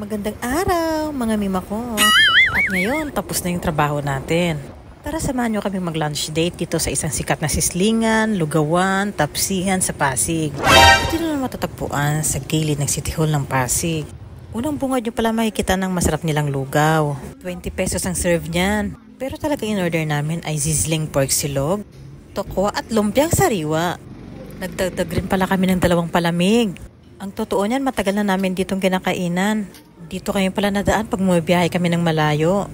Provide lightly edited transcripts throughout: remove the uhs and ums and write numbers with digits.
Magandang araw, mga mima ko. At ngayon, tapos na yung trabaho natin. Tara, samahan nyo kami mag-lunch date dito sa isang sikat na sislingan, lugawan, tapsihan sa Pasig. Ito na matatagpuan sa gilid ng City Hall ng Pasig. Unang bungad nyo pala makikita ng masarap nilang lugaw. 20 pesos ang serve niyan. Pero talaga in-order namin ay sizzling pork silog, tokwa at lumpiang sariwa. Nagdagdag rin pala kami ng 2 palamig. Ang totoo niyan, matagal na namin ditong kinakainan. Dito kayo pala nadaan pag bumibiyahe kami ng malayo.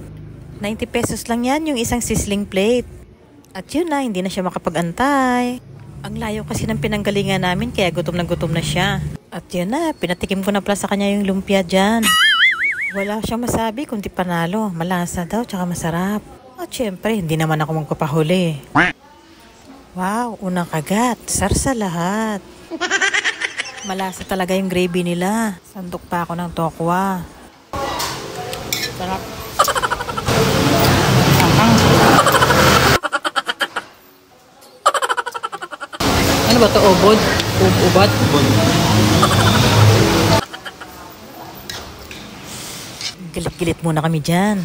90 pesos lang yan yung isang sizzling plate. At yun na, hindi na siya makapag-antay. Ang layo kasi ng pinanggalingan namin kaya gutom na siya. At yun na, pinatikim ko na pala sa kanya yung lumpia dyan. Wala siyang masabi kundi panalo. Malasa daw tsaka masarap. At syempre, hindi naman ako magpapahuli. Wow, unang kagat. Sarsa lahat. Malasa talaga yung gravy nila. Sandok pa ako ng tokwa. Sarap. Ano ba ito? Ubod? Ubod? Gilit-gilit muna kami dyan.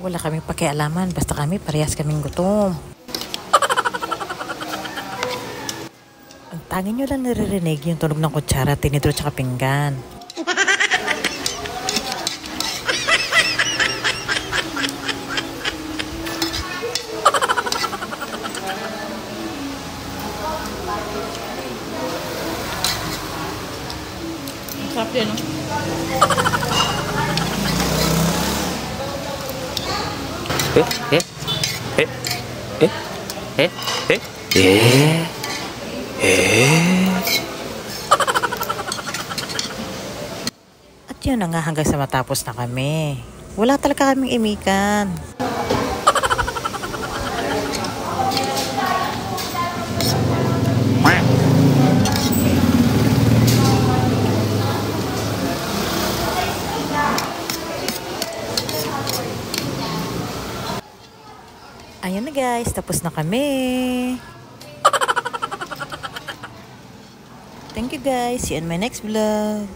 Wala kaming pakialaman, basta kami parehas kaming gutom. Ang tangi nyo lang naririnig yung tunog ng kutsara, tinidro tsaka pinggan. Sarap din, no? At yun na nga hanggang sa matapos na kami. Wala talaga kaming imikan. Ayan na guys, tapos na kami. Thank you guys. See you in my next vlog.